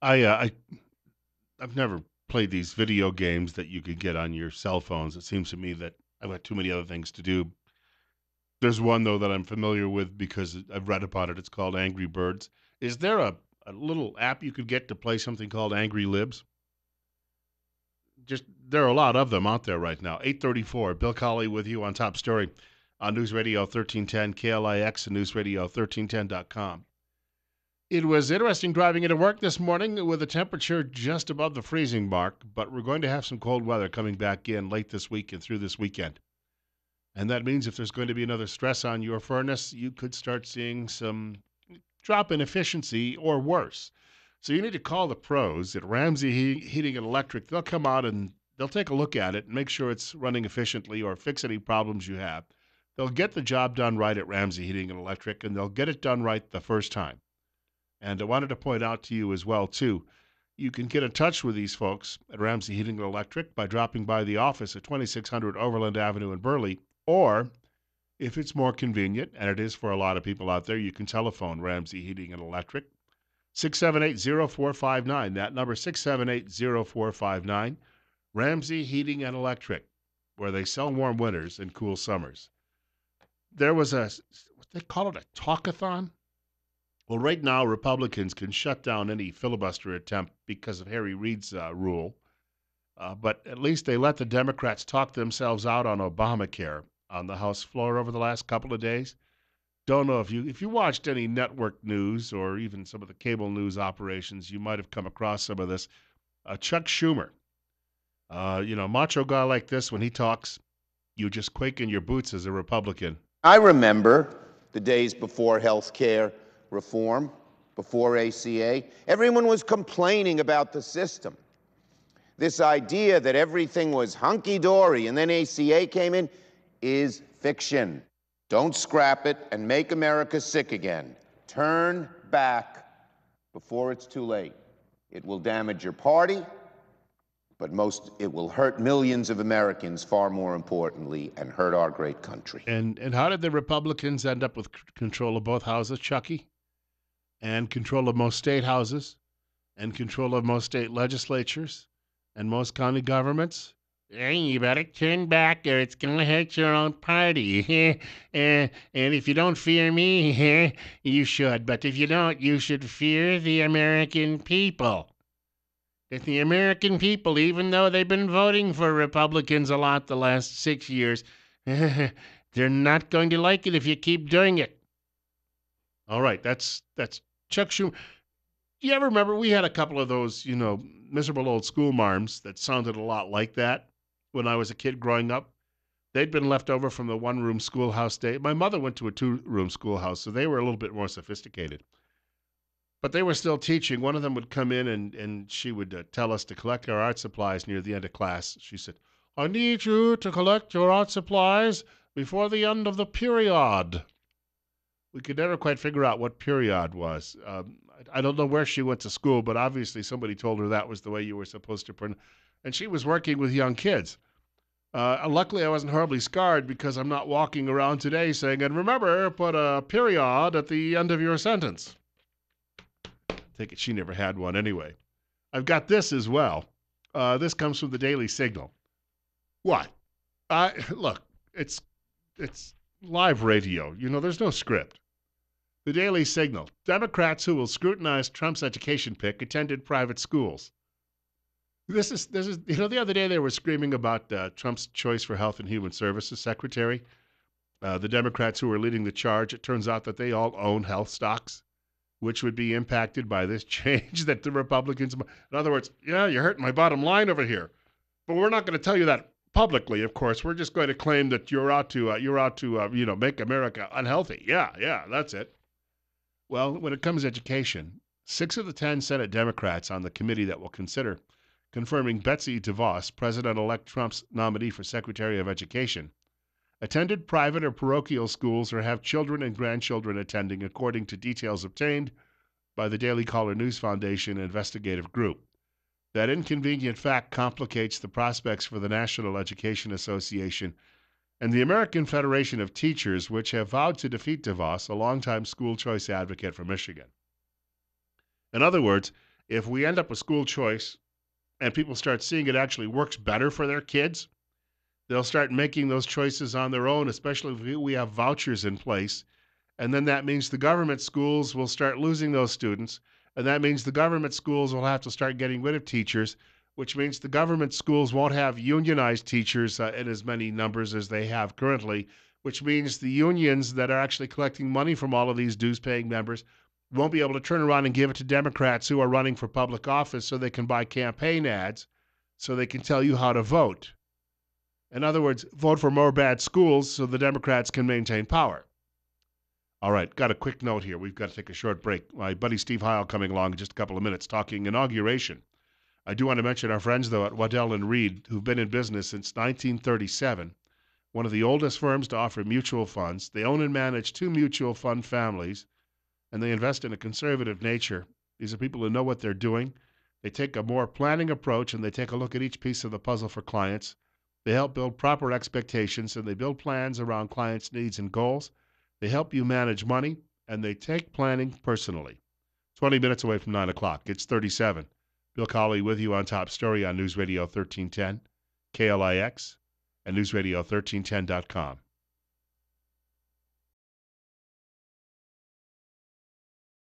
I've never played these video games that you could get on your cell phones. It seems to me that I've got too many other things to do. There's one though that I'm familiar with because I've read about it. It's called Angry Birds. Is there a little app you could get to play something called Angry Libs? Just there are a lot of them out there right now. 834, Bill Colley with you on Top Story on News Radio 1310 KLIX and News Radio 1310.com. It was interesting driving into work this morning with a temperature just above the freezing mark, but we're going to have some cold weather coming back in late this week and through this weekend. And that means if there's going to be another stress on your furnace, you could start seeing some drop in efficiency or worse. So you need to call the pros at Ramsey Heating and Electric. They'll come out and they'll take a look at it and make sure it's running efficiently or fix any problems you have. They'll get the job done right at Ramsey Heating and Electric, and they'll get it done right the first time. And I wanted to point out to you as well, too, you can get in touch with these folks at Ramsey Heating and Electric by dropping by the office at 2600 Overland Avenue in Burley, or if it's more convenient, and it is for a lot of people out there, you can telephone Ramsey Heating and Electric, 678-0459. That number, 678-0459. Ramsey Heating and Electric, where they sell warm winters and cool summers. There was what they call it, a talkathon? Well, right now, Republicans can shut down any filibuster attempt because of Harry Reid's rule. But at least they let the Democrats talk themselves out on Obamacare on the House floor over the last couple of days. Don't know if you watched any network news or even some of the cable news operations, you might have come across some of this. Chuck Schumer, macho guy like this, when he talks, you just quake in your boots as a Republican. I remember the days before health care reform, before ACA. Everyone was complaining about the system. This idea that everything was hunky-dory and then ACA came in is fiction. Don't scrap it and make America sick again. Turn back before it's too late. It will damage your party, but it will hurt millions of Americans, far more importantly, and hurt our great country. And how did the Republicans end up with control of both houses, Chucky? And control of most state houses? And control of most state legislatures? And most county governments? Hey, you better turn back or it's going to hurt your own party. And if you don't fear me, you should. But if you don't, you should fear the American people. That the American people, even though they've been voting for Republicans a lot the last 6 years, they're not going to like it if you keep doing it. All right, that's Chuck Schumer. You ever remember we had a couple of those, miserable old school marms that sounded a lot like that when I was a kid growing up? They'd been left over from the one-room schoolhouse day. My mother went to a two-room schoolhouse, so they were a little bit more sophisticated. But they were still teaching. One of them would come in and she would tell us to collect our art supplies near the end of class. She said, I need you to collect your art supplies before the end of the period. We could never quite figure out what period was. I don't know where she went to school, but obviously somebody told her that was the way you were supposed to pronounce. And she was working with young kids. Luckily, I wasn't horribly scarred because I'm not walking around today saying, and remember, put a period at the end of your sentence. Take it she never had one anyway. I've got this as well. This comes from the Daily Signal. What? Look, it's live radio. There's no script. The Daily Signal. Democrats who will scrutinize Trump's education pick attended private schools. This is the other day they were screaming about Trump's choice for Health and Human Services Secretary. The Democrats who are leading the charge, it turns out that they all own health stocks, which would be impacted by this change that the Republicans. In other words, you're hurting my bottom line over here. But we're not going to tell you that publicly, of course. We're just going to claim that you're out to make America unhealthy. Yeah, that's it. Well, when it comes to education, 6 of the 10 Senate Democrats on the committee that will consider confirming Betsy DeVos, President-elect Trump's nominee for Secretary of Education, attended private or parochial schools or have children and grandchildren attending, according to details obtained by the Daily Caller News Foundation investigative group. That inconvenient fact complicates the prospects for the National Education Association and the American Federation of Teachers, which have vowed to defeat DeVos, a longtime school choice advocate from Michigan. In other words, If we end up with school choice and people start seeing it actually works better for their kids, they'll start making those choices on their own, especially if we have vouchers in place. And then that means the government schools will start losing those students. And that means the government schools will have to start getting rid of teachers, which means the government schools won't have unionized teachers in as many numbers as they have currently, which means the unions that are actually collecting money from all of these dues paying members won't be able to turn around and give it to Democrats who are running for public office so they can buy campaign ads so they can tell you how to vote. In other words, vote for more bad schools so the Democrats can maintain power. All right, got a quick note here. We've got to take a short break. My buddy Steve Heil coming along in just a couple of minutes talking inauguration. I do want to mention our friends, though, at Waddell & Reed, who've been in business since 1937, one of the oldest firms to offer mutual funds. They own and manage 2 mutual fund families, and they invest in a conservative nature. These are people who know what they're doing. They take a more planning approach, and they take a look at each piece of the puzzle for clients. They help build proper expectations, and they build plans around clients' needs and goals. They help you manage money, and they take planning personally. 20 minutes away from 9 o'clock. It's 37. Bill Colley with you on Top Story on News Radio 1310, KLIX, and newsradio1310.com.